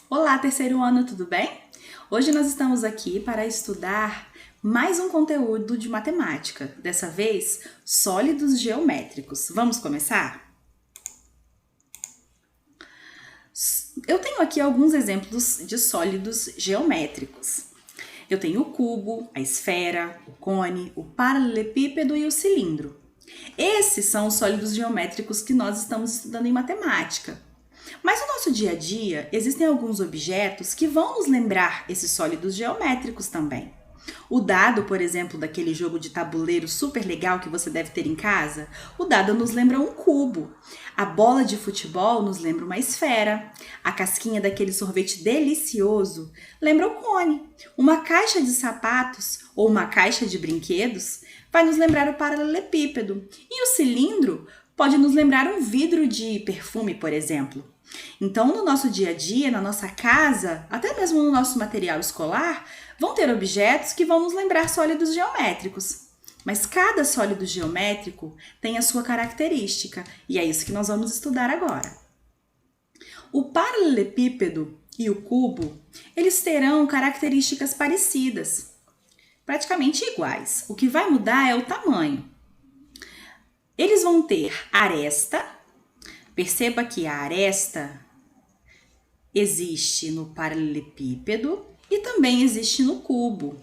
Olá, terceiro ano, tudo bem? Hoje nós estamos aqui para estudar mais um conteúdo de matemática, dessa vez sólidos geométricos. Vamos começar? Eu tenho aqui alguns exemplos de sólidos geométricos. Eu tenho o cubo, a esfera, o cone, o paralelepípedo e o cilindro. Esses são os sólidos geométricos que nós estamos estudando em matemática. Mas no nosso dia a dia, existem alguns objetos que vão nos lembrar esses sólidos geométricos também. O dado, por exemplo, daquele jogo de tabuleiro super legal que você deve ter em casa, o dado nos lembra um cubo. A bola de futebol nos lembra uma esfera. A casquinha daquele sorvete delicioso lembra o cone. Uma caixa de sapatos ou uma caixa de brinquedos vai nos lembrar o paralelepípedo. E o cilindro pode nos lembrar um vidro de perfume, por exemplo. Então, no nosso dia a dia, na nossa casa, até mesmo no nosso material escolar, vão ter objetos que vão nos lembrar sólidos geométricos. Mas cada sólido geométrico tem a sua característica, e é isso que nós vamos estudar agora. O paralelepípedo e o cubo, eles terão características parecidas, praticamente iguais. O que vai mudar é o tamanho. Eles vão ter aresta. Perceba que a aresta existe no paralelepípedo e também existe no cubo.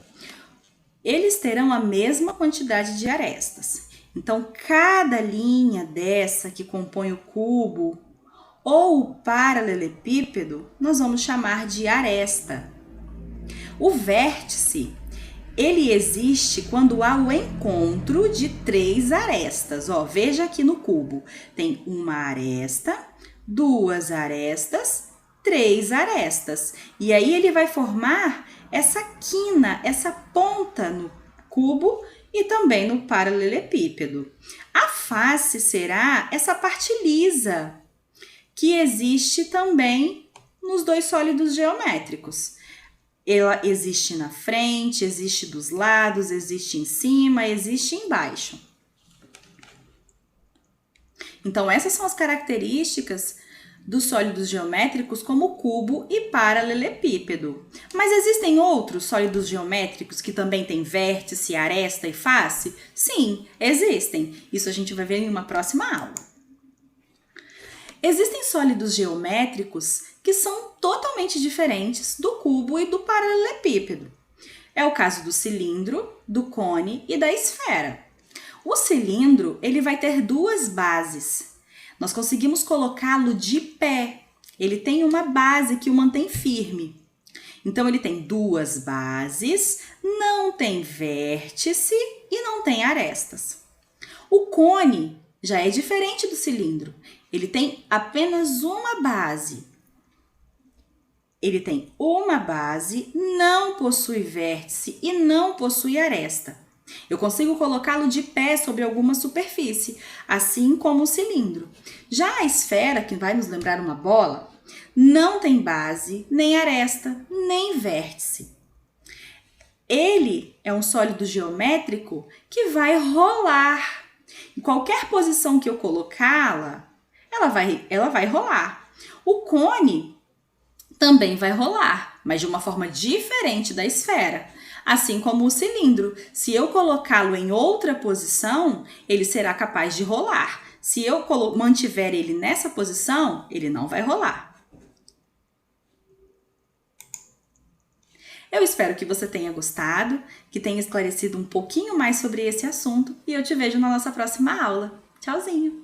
Eles terão a mesma quantidade de arestas. Então, cada linha dessa que compõe o cubo ou o paralelepípedo, nós vamos chamar de aresta. O vértice, ele existe quando há o encontro de três arestas. Veja aqui no cubo, tem uma aresta, duas arestas, três arestas. E aí ele vai formar essa quina, essa ponta no cubo e também no paralelepípedo. A face será essa parte lisa, que existe também nos dois sólidos geométricos. Ela existe na frente, existe dos lados, existe em cima, existe embaixo. Então, essas são as características dos sólidos geométricos como cubo e paralelepípedo. Mas existem outros sólidos geométricos que também têm vértice, aresta e face? Sim, existem. Isso a gente vai ver em uma próxima aula. Existem sólidos geométricos que são totalmente diferentes do cubo e do paralelepípedo. É o caso do cilindro, do cone e da esfera. O cilindro, ele vai ter duas bases. Nós conseguimos colocá-lo de pé. Ele tem uma base que o mantém firme. Então, ele tem duas bases, não tem vértice e não tem arestas. O cone já é diferente do cilindro. Ele tem apenas uma base. Ele tem uma base, não possui vértice e não possui aresta. Eu consigo colocá-lo de pé sobre alguma superfície, assim como o cilindro. Já a esfera, que vai nos lembrar uma bola, não tem base, nem aresta, nem vértice. Ele é um sólido geométrico que vai rolar. Em qualquer posição que eu colocá-la, ela vai rolar. O cone também vai rolar, mas de uma forma diferente da esfera. Assim como o cilindro, se eu colocá-lo em outra posição, ele será capaz de rolar. Se eu mantiver ele nessa posição, ele não vai rolar. Eu espero que você tenha gostado, que tenha esclarecido um pouquinho mais sobre esse assunto e eu te vejo na nossa próxima aula. Tchauzinho!